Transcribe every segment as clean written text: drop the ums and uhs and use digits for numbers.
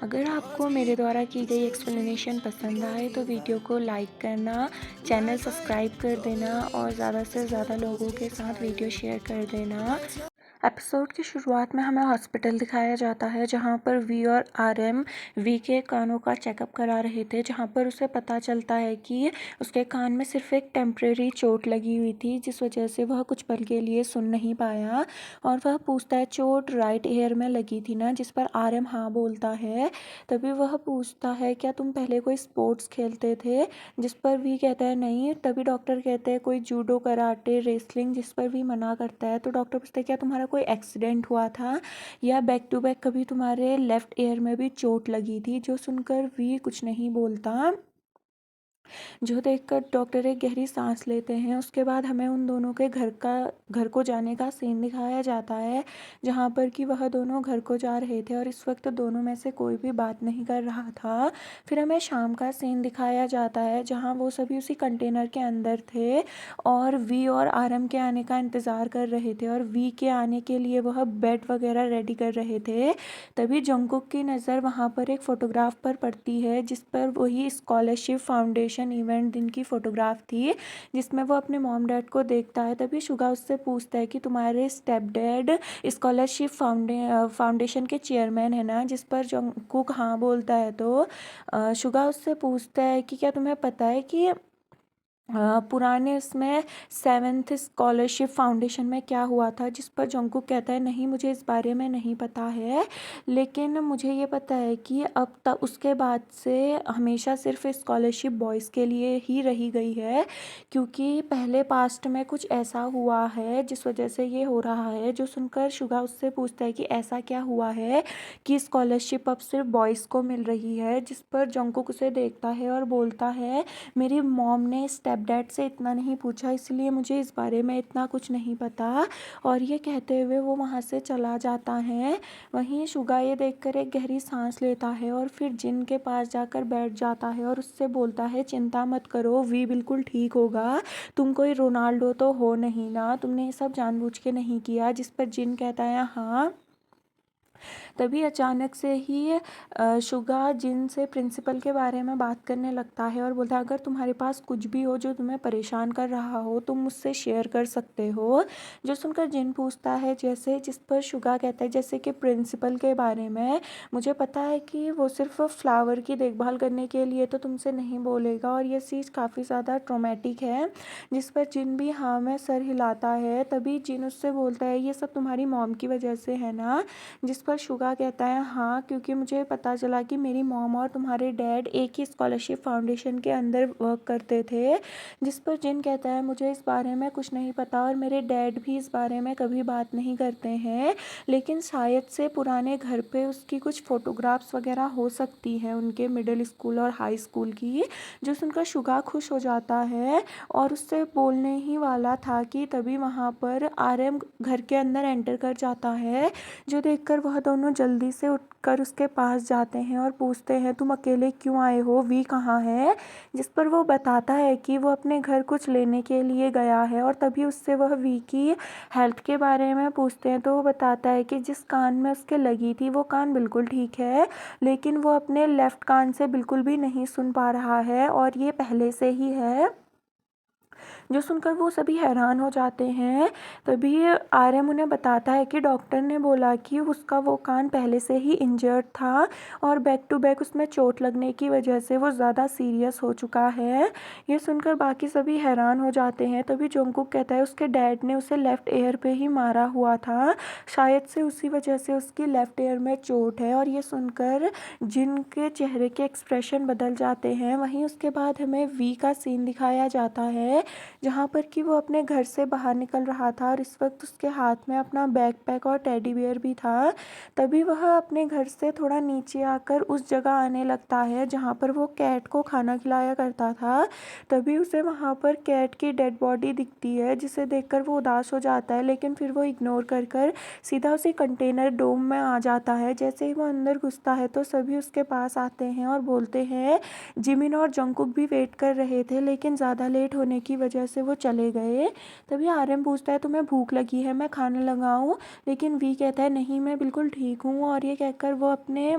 अगर आपको मेरे द्वारा की गई एक्सप्लेनेशन पसंद आए तो वीडियो को लाइक करना, चैनल सब्सक्राइब कर देना और ज़्यादा से ज़्यादा लोगों के साथ वीडियो शेयर कर देना। एपिसोड की शुरुआत में हमें हॉस्पिटल दिखाया जाता है जहां पर वी और आरएम वी के कानों का चेकअप करा रहे थे, जहां पर उसे पता चलता है कि उसके कान में सिर्फ एक टेम्परेरी चोट लगी हुई थी जिस वजह से वह कुछ पल के लिए सुन नहीं पाया। और वह पूछता है चोट राइट ईयर में लगी थी ना, जिस पर आरएम हाँ बोलता है। तभी वह पूछता है क्या तुम पहले कोई स्पोर्ट्स खेलते थे, जिस पर वी कहता है नहीं। तभी डॉक्टर कहते हैं कोई जूडो कराटे रेसलिंग, जिस पर वी मना करता है। तो डॉक्टर पूछते हैं क्या तुम्हारा कोई एक्सीडेंट हुआ था या बैक टू बैक कभी तुम्हारे लेफ्ट ईयर में भी चोट लगी थी। जो सुनकर वी कुछ नहीं बोलता। जो देखकर डॉक्टर एक गहरी सांस लेते हैं। उसके बाद हमें उन दोनों के घर को जाने का सीन दिखाया जाता है जहाँ पर कि वह दोनों घर को जा रहे थे और इस वक्त दोनों में से कोई भी बात नहीं कर रहा था। फिर हमें शाम का सीन दिखाया जाता है जहाँ वो सभी उसी कंटेनर के अंदर थे और वी और आरएम के आने का इंतज़ार कर रहे थे और वी के आने के लिए वह बेड वगैरह रेडी कर रहे थे। तभी जंगकुक की नज़र वहाँ पर एक फ़ोटोग्राफ पर पड़ती है जिस पर वही स्कॉलरशिप फाउंडेशन इवेंट दिन की फ़ोटोग्राफ थी, जिसमें वो अपने मॉम डैड को देखता है। तभी शुगा उससे पूछता है कि तुम्हारे स्टेप डैड स्कॉलरशिप फाउंडेशन के चेयरमैन है ना, जिस पर जंगकुक हाँ बोलता है। तो शुगा उससे पूछता है कि क्या तुम्हें पता है कि पुराने इसमें सेवेंथ स्कॉलरशिप फाउंडेशन में क्या हुआ था। जिस पर जंगकुक कहता है नहीं मुझे इस बारे में नहीं पता है, लेकिन मुझे ये पता है कि अब तक उसके बाद से हमेशा सिर्फ स्कॉलरशिप बॉयज़ के लिए ही रही गई है, क्योंकि पहले पास्ट में कुछ ऐसा हुआ है जिस वजह से ये हो रहा है। जो सुनकर शुगा उससे पूछता है कि ऐसा क्या हुआ है कि स्कॉलरशिप अब सिर्फ बॉयज़ को मिल रही है। जिस पर जंगकुक उसे देखता है और बोलता है मेरी मॉम ने स्टेप डैड से इतना नहीं पूछा, इसलिए मुझे इस बारे में इतना कुछ नहीं पता। और ये कहते हुए वो वहाँ से चला जाता है। वहीं शुगा ये देखकर एक गहरी सांस लेता है और फिर जिन के पास जाकर बैठ जाता है और उससे बोलता है चिंता मत करो, वी बिल्कुल ठीक होगा। तुम कोई रोनाल्डो तो हो नहीं ना, तुमने ये सब जानबूझ के नहीं किया। जिस पर जिन कहता है हाँ। तभी अचानक से ही शुगा जिन से प्रिंसिपल के बारे में बात करने लगता है और बोलता है अगर तुम्हारे पास कुछ भी हो जो तुम्हें परेशान कर रहा हो तुम मुझसे शेयर कर सकते हो। जो सुनकर जिन पूछता है जैसे, जिस पर शुगा कहता है जैसे कि प्रिंसिपल के बारे में मुझे पता है कि वो सिर्फ फ्लावर की देखभाल करने के लिए तो तुमसे नहीं बोलेगा और ये चीज़ काफ़ी ज़्यादा ट्रोमेटिक है। जिस पर जिन भी हाँ में सर हिलाता है। तभी जिन उससे बोलता है ये सब तुम्हारी मॉम की वजह से है ना। जिस पर शुगा कहता है हाँ, क्योंकि मुझे पता चला कि मेरी मॉम और तुम्हारे डैड एक ही स्कॉलरशिप फाउंडेशन के अंदर वर्क करते थे। जिस पर जिन कहता है मुझे इस बारे में कुछ नहीं पता और मेरे डैड भी इस बारे में कभी बात नहीं करते हैं, लेकिन शायद से पुराने घर पे उसकी कुछ फ़ोटोग्राफ्स वगैरह हो सकती है उनके मिडिल स्कूल और हाई स्कूल की। जो सुनकर शुगा खुश हो जाता है और उससे बोलने ही वाला था कि तभी वहाँ पर आरएम घर के अंदर एंटर कर जाता है। जो देखकर वह दोनों जल्दी से उठकर उसके पास जाते हैं और पूछते हैं तुम अकेले क्यों आए हो, वी कहाँ है। जिस पर वो बताता है कि वो अपने घर कुछ लेने के लिए गया है और तभी उससे वह वी की हेल्थ के बारे में पूछते हैं। तो वो बताता है कि जिस कान में उसके लगी थी वो कान बिल्कुल ठीक है, लेकिन वो अपने लेफ्ट कान से बिल्कुल भी नहीं सुन पा रहा है और ये पहले से ही है। जो सुनकर वो सभी हैरान हो जाते हैं। तभी आर्यन उन्हें बताता है कि डॉक्टर ने बोला कि उसका वो कान पहले से ही इंजर्ड था और बैक टू बैक उसमें चोट लगने की वजह से वो ज़्यादा सीरियस हो चुका है। ये सुनकर बाकी सभी हैरान हो जाते हैं। तभी जोंगकुक कहता है उसके डैड ने उसे लेफ्ट ईयर पे ही मारा हुआ था, शायद से उसी वजह से उसकी लेफ्ट ईयर में चोट है। और ये सुनकर जिनके चेहरे के एक्सप्रेशन बदल जाते हैं। वहीं उसके बाद हमें वी का सीन दिखाया जाता है जहाँ पर कि वो अपने घर से बाहर निकल रहा था और इस वक्त उसके हाथ में अपना बैकपैक और टेडी बियर भी था। तभी वह अपने घर से थोड़ा नीचे आकर उस जगह आने लगता है जहाँ पर वो कैट को खाना खिलाया करता था। तभी उसे वहाँ पर कैट की डेड बॉडी दिखती है जिसे देखकर वो उदास हो जाता है, लेकिन फिर वो इग्नोर कर कर सीधा उसी कंटेनर डोम में आ जाता है। जैसे ही वो अंदर घुसता है तो सभी उसके पास आते हैं और बोलते हैं जिमिन और जंगकुक भी वेट कर रहे थे लेकिन ज़्यादा लेट होने की वजह से वो चले गए। तभी आर्यन पूछता है तुम्हें भूख लगी है, मैं खाना लगाऊं, लेकिन वी कहता है नहीं मैं बिल्कुल ठीक हूँ। और ये कहकर वो अपने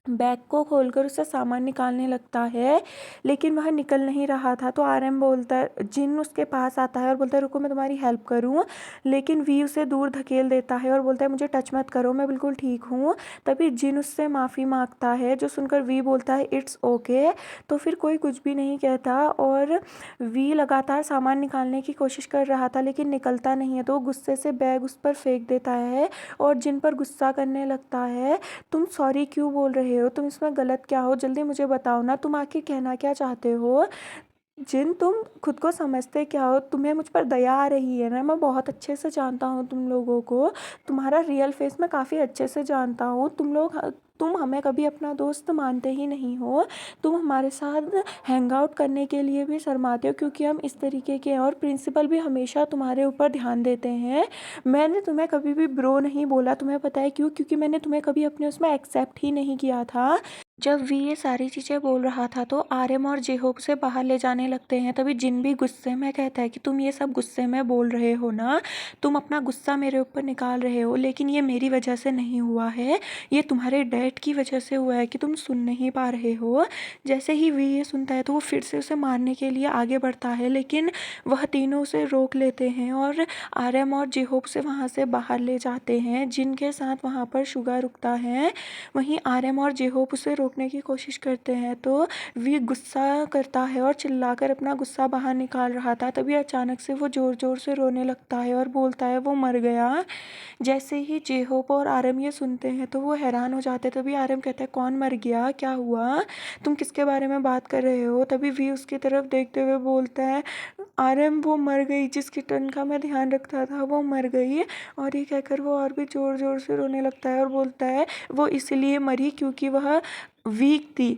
बैग को खोलकर उससे सामान निकालने लगता है, लेकिन वह निकल नहीं रहा था। तो आरएम बोलता है, जिन उसके पास आता है और बोलता है रुको मैं तुम्हारी हेल्प करूं, लेकिन वी उसे दूर धकेल देता है और बोलता है मुझे टच मत करो, मैं बिल्कुल ठीक हूँ। तभी जिन उससे माफ़ी मांगता है, जो सुनकर वी बोलता है इट्स ओके। तो फिर कोई कुछ भी नहीं कहता और वी लगातार सामान निकालने की कोशिश कर रहा था लेकिन निकलता नहीं है। तो वो गुस्से से बैग उस पर फेंक देता है और जिन पर गुस्सा करने लगता है, तुम सॉरी क्यों बोल रहे हो, तुम इसमें गलत क्या हो, जल्दी मुझे बताओ ना, तुम आखिर कहना क्या चाहते हो। जिन तुम खुद को समझते क्या हो, तुम्हें मुझ पर दया आ रही है ना, मैं बहुत अच्छे से जानता हूँ तुम लोगों को, तुम्हारा रियल फेस मैं काफ़ी अच्छे से जानता हूँ। तुम हमें कभी अपना दोस्त मानते ही नहीं हो। तुम हमारे साथ हैंग आउट करने के लिए भी शर्माते हो क्योंकि हम इस तरीके के हैं, और प्रिंसिपल भी हमेशा तुम्हारे ऊपर ध्यान देते हैं। मैंने तुम्हें कभी भी ब्रो नहीं बोला, तुम्हें पता है क्यों? क्योंकि मैंने तुम्हें कभी अपने उसमें एक्सेप्ट ही नहीं किया था। जब वी ये सारी चीज़ें बोल रहा था तो आर्यम और जेहोब से बाहर ले जाने लगते हैं। तभी जिन भी गुस्से में कहता है कि तुम ये सब गुस्से में बोल रहे हो ना, तुम अपना गुस्सा मेरे ऊपर निकाल रहे हो, लेकिन ये मेरी वजह से नहीं हुआ है, ये तुम्हारे डैड की वजह से हुआ है कि तुम सुन नहीं पा रहे हो। जैसे ही वी ये सुनता है तो वो फिर से उसे मारने के लिए आगे बढ़ता है, लेकिन वह तीनों उसे रोक लेते हैं और आर्यम और जेहोब से वहाँ से बाहर ले जाते हैं। जिनके साथ वहाँ पर शुगा रुकता है, वहीं आर्यम और जेहोब उसे रोकने की कोशिश करते हैं। तो वी गुस्सा करता है और चिल्लाकर अपना गुस्सा बाहर निकाल रहा था। तभी अचानक से वो ज़ोर ज़ोर से रोने लगता है और बोलता है वो मर गया। जैसे ही जेहोब और आर्यम ये सुनते हैं तो वो हैरान हो जाते हैं। तभी आर्यम कहता है कौन मर गया, क्या हुआ, तुम किसके बारे में बात कर रहे हो। तभी वी उसकी तरफ देखते हुए बोलता है आर्यम वो मर गई, जिसकी टर्न का मैं ध्यान रखता था वो मर गई। और ये कहकर वो और भी ज़ोर ज़ोर से रोने लगता है और बोलता है वो इसलिए मरी क्योंकि वह वीक थी।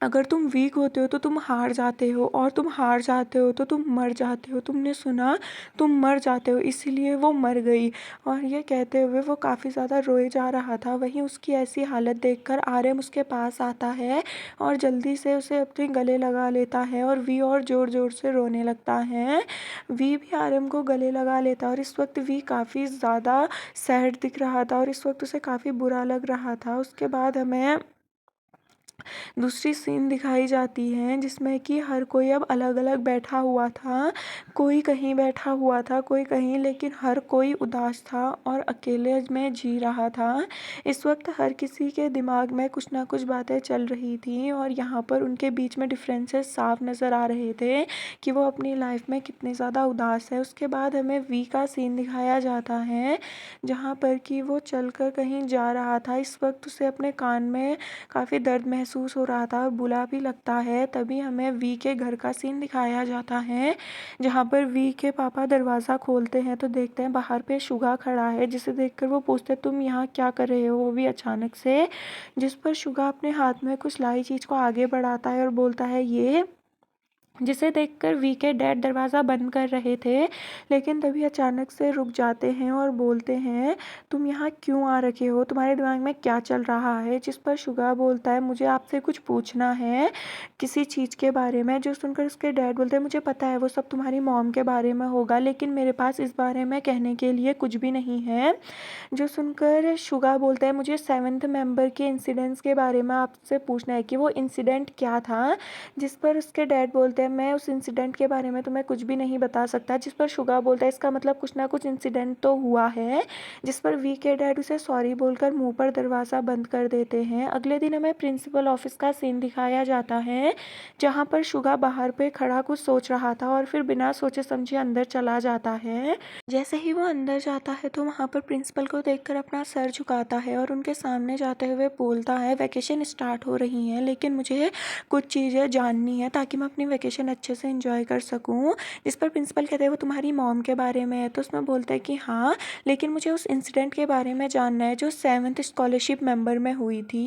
अगर तुम वीक होते हो तो तुम हार जाते हो, और तुम हार जाते हो तो तुम मर जाते हो, तुमने सुना, तुम मर जाते हो, इसीलिए वो मर गई। और ये कहते हुए वो काफ़ी ज़्यादा रोए जा रहा था। वहीं उसकी ऐसी हालत देखकर आर्यम उसके पास आता है और जल्दी से उसे अपने गले लगा लेता है और वी और ज़ोर ज़ोर से रोने लगता है। वी भी आर्यम को गले लगा लेता है और इस वक्त वी काफ़ी ज़्यादा सैड दिख रहा था और इस वक्त उसे काफ़ी बुरा लग रहा था। उसके बाद हमें दूसरी सीन दिखाई जाती है जिसमें कि हर कोई अब अलग अलग बैठा हुआ था। कोई कहीं बैठा हुआ था, कोई कहीं, लेकिन हर कोई उदास था और अकेले में जी रहा था। इस वक्त हर किसी के दिमाग में कुछ ना कुछ बातें चल रही थी और यहाँ पर उनके बीच में डिफरेंसेस साफ नज़र आ रहे थे कि वो अपनी लाइफ में कितने ज़्यादा उदास है। उसके बाद हमें वी का सीन दिखाया जाता है जहाँ पर कि वो चलकर कहीं जा रहा था। इस वक्त उसे अपने कान में काफ़ी दर्द महसूस हो रहा था और बुरा भी लगता है। तभी हमें वी के घर का सीन दिखाया जाता है जहाँ पर वी के पापा दरवाज़ा खोलते हैं तो देखते हैं बाहर पे शुगा खड़ा है, जिसे देखकर वो पूछते हैं तुम यहाँ क्या कर रहे हो, वो भी अचानक से। जिस पर शुगा अपने हाथ में कुछ लाई चीज़ को आगे बढ़ाता है और बोलता है ये, जिसे देखकर वी के डैड दरवाज़ा बंद कर रहे थे, लेकिन तभी अचानक से रुक जाते हैं और बोलते हैं तुम यहाँ क्यों आ रखे हो, तुम्हारे दिमाग में क्या चल रहा है। जिस पर शुगा बोलता है मुझे आपसे कुछ पूछना है किसी चीज़ के बारे में। जो सुनकर उसके डैड बोलते हैं मुझे पता है वो सब तुम्हारी मॉम के बारे में होगा, लेकिन मेरे पास इस बारे में कहने के लिए कुछ भी नहीं है। जो सुनकर शुगा बोलता है मुझे 7th मेंबर के इंसिडेंट्स के बारे में आपसे पूछना है कि वो इंसिडेंट क्या था। जिस पर उसके डैड बोलते हैं मैं उस इंसिडेंट के बारे में तुम्हें कुछ भी नहीं बता सकता। जिस पर शुगा बोलता है इसका मतलब कुछ ना कुछ इंसिडेंट तो हुआ है। जिस पर वी के डैड उसे सॉरी बोलकर मुंह पर दरवाज़ा बंद कर देते हैं। अगले दिन हमें प्रिंसिपल ऑफिस का सीन दिखाया जाता है जहाँ पर शुगा बाहर पे खड़ा कुछ सोच रहा था और फिर बिना सोचे समझे अंदर चला जाता है। जैसे ही वो अंदर जाता है तो वहाँ पर प्रिंसिपल को देखकर अपना सर झुकाता है और उनके सामने जाते हुए बोलता है वैकेशन स्टार्ट हो रही हैं, लेकिन मुझे कुछ चीज़ें जाननी है ताकि मैं अपनी वैकेशन अच्छे से एंजॉय कर सकूं। इस पर प्रिंसिपल कहते हैं वो तुम्हारी मॉम के बारे में है। तो उसमें बोलता है कि हाँ, लेकिन मुझे उस इंसिडेंट के बारे में जानना है जो 7th स्कॉलरशिप मेंबर में हुई थी।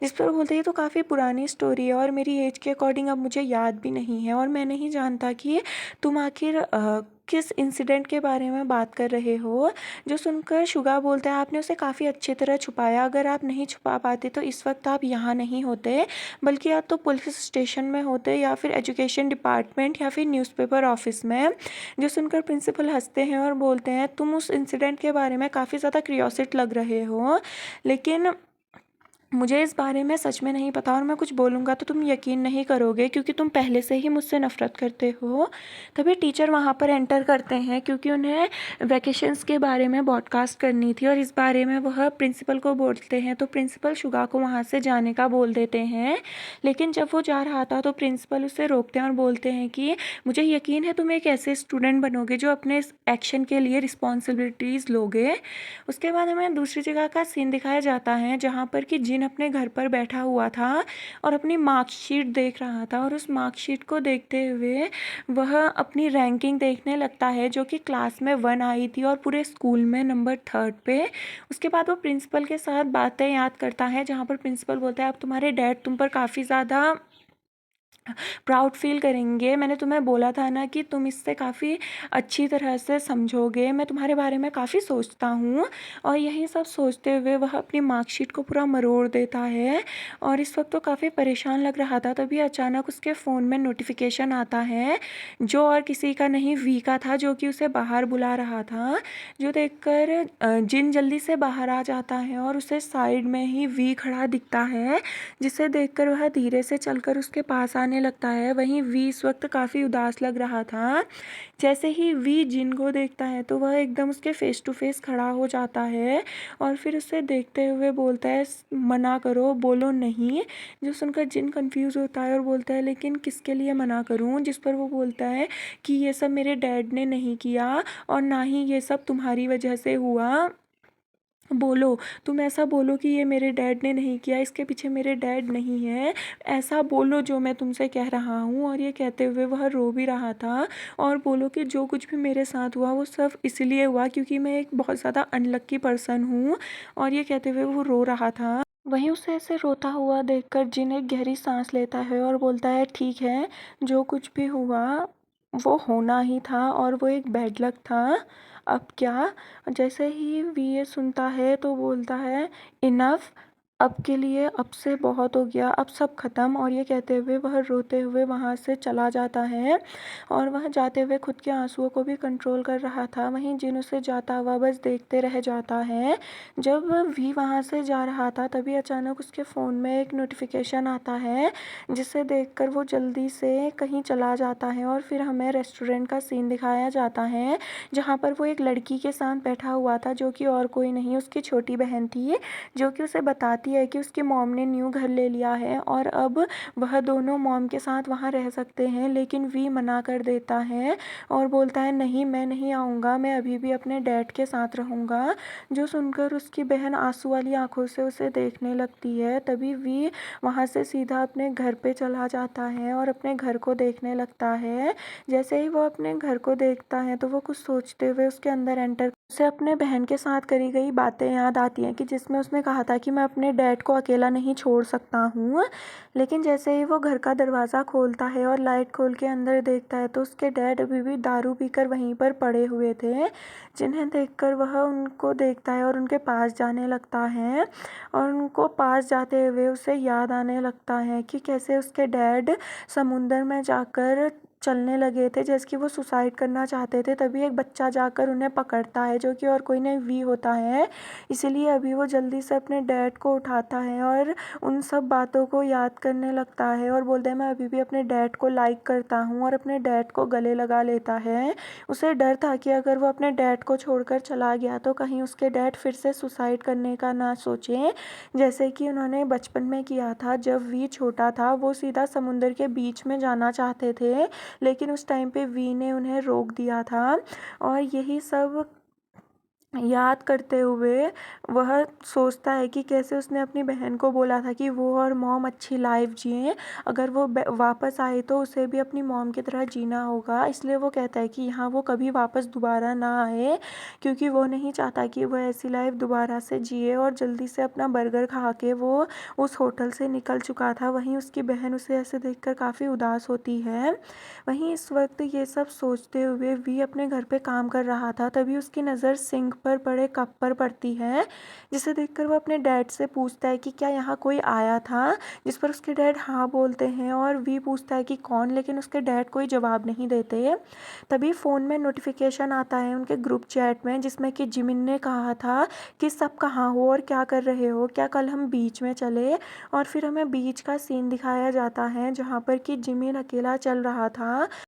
जिस पर बोलते हैं ये तो काफ़ी पुरानी स्टोरी है और मेरी एज के अकॉर्डिंग अब मुझे याद भी नहीं है और मैं नहीं जानता कि तुम आखिर किस इंसिडेंट के बारे में बात कर रहे हो। जो सुनकर शुगा बोलता है आपने उसे काफ़ी अच्छी तरह छुपाया, अगर आप नहीं छुपा पाते तो इस वक्त आप यहाँ नहीं होते, बल्कि या तो पुलिस स्टेशन में होते या फिर एजुकेशन डिपार्टमेंट या फिर न्यूज़पेपर ऑफिस में। जो सुनकर प्रिंसिपल हंसते हैं और बोलते हैं तुम उस इंसिडेंट के बारे में काफ़ी ज़्यादा क्यूरियोसिटी लग रहे हो, लेकिन मुझे इस बारे में सच में नहीं पता और मैं कुछ बोलूँगा तो तुम यकीन नहीं करोगे क्योंकि तुम पहले से ही मुझसे नफ़रत करते हो। तभी टीचर वहाँ पर एंटर करते हैं क्योंकि उन्हें वैकेशंस के बारे में ब्रॉडकास्ट करनी थी और इस बारे में वह प्रिंसिपल को बोलते हैं। तो प्रिंसिपल शुगा को वहाँ से जाने का बोल देते हैं। लेकिन जब वो जा रहा था तो प्रिंसिपल उसे रोकते हैं और बोलते हैं कि मुझे यकीन है तुम एक ऐसे स्टूडेंट बनोगे जो अपने एक्शन के लिए रिस्पॉन्सिबिलिटीज़ लोगे। उसके बाद हमें दूसरी जगह का सीन दिखाया जाता है जहाँ पर कि जिन अपने घर पर बैठा हुआ था और अपनी मार्कशीट देख रहा था और उस मार्कशीट को देखते हुए वह अपनी रैंकिंग देखने लगता है जो कि क्लास में 1 आई थी और पूरे स्कूल में नंबर 3rd पे। उसके बाद वो प्रिंसिपल के साथ बातें याद करता है जहाँ पर प्रिंसिपल बोलता है अब तुम्हारे डैड तुम पर काफ़ी ज़्यादा प्राउड फील करेंगे। मैंने तुम्हें बोला था ना कि तुम इससे काफ़ी अच्छी तरह से समझोगे, मैं तुम्हारे बारे में काफ़ी सोचता हूँ। और यही सब सोचते हुए वह अपनी मार्कशीट को पूरा मरोड़ देता है और इस वक्त तो काफ़ी परेशान लग रहा था। तभी अचानक उसके फ़ोन में नोटिफिकेशन आता है जो और किसी का नहीं, वी का था जो कि उसे बाहर बुला रहा था। जो देखकर जिन जल्दी से बाहर आ जाता है और उसे साइड में ही वी खड़ा दिखता है जिसे देखकर वह धीरे से चलकर उसके पास आने लगता है। वहीं वी इस वक्त काफ़ी उदास लग रहा था। जैसे ही वी जिन को देखता है तो वह एकदम उसके फेस टू फेस खड़ा हो जाता है और फिर उसे देखते हुए बोलता है मना करो, बोलो नहीं। जो सुनकर जिन कंफ्यूज होता है और बोलता है लेकिन किसके लिए मना करूं, जिस पर वो बोलता है कि ये सब मेरे डैड ने नहीं किया और ना ही ये सब तुम्हारी वजह से हुआ। बोलो, तुम ऐसा बोलो कि ये मेरे डैड ने नहीं किया, इसके पीछे मेरे डैड नहीं है। ऐसा बोलो जो मैं तुमसे कह रहा हूँ। और ये कहते हुए वह रो भी रहा था और बोलो कि जो कुछ भी मेरे साथ हुआ वो सब इसलिए हुआ क्योंकि मैं एक बहुत ज़्यादा अनलक्की पर्सन हूँ। और ये कहते हुए वो रो रहा था। वहीं उसे ऐसे रोता हुआ देखकर जिन एक गहरी सांस लेता है और बोलता है ठीक है, जो कुछ भी हुआ वो होना ही था और वो एक बैड लक था। अब क्या? जैसे ही वी ये सुनता है तो बोलता है इनफ, अब के लिए अब से बहुत हो गया, अब सब ख़त्म। और ये कहते हुए वह रोते हुए वहाँ से चला जाता है और वह जाते हुए खुद के आंसुओं को भी कंट्रोल कर रहा था। वहीं जिन उसे जाता हुआ बस देखते रह जाता है। जब वी वहाँ से जा रहा था तभी अचानक उसके फ़ोन में एक नोटिफिकेशन आता है जिसे देखकर वो जल्दी से कहीं चला जाता है और फिर हमें रेस्टोरेंट का सीन दिखाया जाता है जहाँ पर वो एक लड़की के साथ बैठा हुआ था जो कि और कोई नहीं उसकी छोटी बहन थी, जो कि उसे बताती है कि उसकी मॉम ने न्यू घर ले लिया है और अब वह दोनों मॉम के साथ वहाँ रह सकते हैं। लेकिन वी मना कर देता है और बोलता है नहीं, मैं नहीं आऊँगा, मैं अभी भी अपने डैड के साथ रहूँगा। जो सुनकर उसकी बहन आंसू वाली आंखों से उसे देखने लगती है। तभी वी वहाँ से सीधा अपने घर पे चला जाता है और अपने घर को देखने लगता है। जैसे ही वो अपने घर को देखता है तो वो कुछ सोचते हुए उसके अंदर एंटर, उसे अपने बहन के साथ करी गई बातें याद आती हैं कि जिसमें उसने कहा था कि मैं अपने डैड को अकेला नहीं छोड़ सकता हूँ। लेकिन जैसे ही वो घर का दरवाज़ा खोलता है और लाइट खोल के अंदर देखता है तो उसके डैड अभी भी दारू पीकर वहीं पर पड़े हुए थे, जिन्हें देखकर वह उनको देखता है और उनके पास जाने लगता है। और उनको पास जाते हुए उसे याद आने लगता है कि कैसे उसके डैड समुंदर में जाकर चलने लगे थे जैसे कि वो सुसाइड करना चाहते थे। तभी एक बच्चा जाकर उन्हें पकड़ता है जो कि और कोई नहीं वी होता है। इसीलिए अभी वो जल्दी से अपने डैड को उठाता है और उन सब बातों को याद करने लगता है और बोलता है मैं अभी भी अपने डैड को लाइक करता हूँ और अपने डैड को गले लगा लेता है। उसे डर था कि अगर वो अपने डैड को छोड़कर चला गया तो कहीं उसके डैड फिर से सुसाइड करने का ना सोचें जैसे कि उन्होंने बचपन में किया था। जब वी छोटा था वो सीधा समुंदर के बीच में जाना चाहते थे लेकिन उस टाइम पे वी ने उन्हें रोक दिया था। और यही सब याद करते हुए वह सोचता है कि कैसे उसने अपनी बहन को बोला था कि वो और मॉम अच्छी लाइफ जिए, अगर वो वापस आए तो उसे भी अपनी मॉम की तरह जीना होगा। इसलिए वो कहता है कि यहाँ वो कभी वापस दोबारा ना आए क्योंकि वो नहीं चाहता कि वह ऐसी लाइफ दोबारा से जिए। और जल्दी से अपना बर्गर खा के वो उस होटल से निकल चुका था। वहीं उसकी बहन उसे ऐसे देखकर काफ़ी उदास होती है। वहीं इस वक्त ये सब सोचते हुए वी अपने घर पे काम कर रहा था। तभी उसकी नज़र सिंक पर पड़े कप पर पड़ती है, जिसे देखकर वो अपने डैड से पूछता है कि क्या यहाँ कोई आया था, जिस पर उसके डैड हाँ बोलते हैं और वी पूछता है कि कौन, लेकिन उसके डैड कोई जवाब नहीं देते। तभी फ़ोन में नोटिफिकेशन आता है उनके ग्रुप चैट में, जिसमें कि जिमिन ने कहा था कि सब कहाँ हो और क्या कर रहे हो, क्या कल हम बीच में चले। और फिर हमें बीच का सीन दिखाया जाता है जहाँ पर कि जिमिन अकेला चल रहा था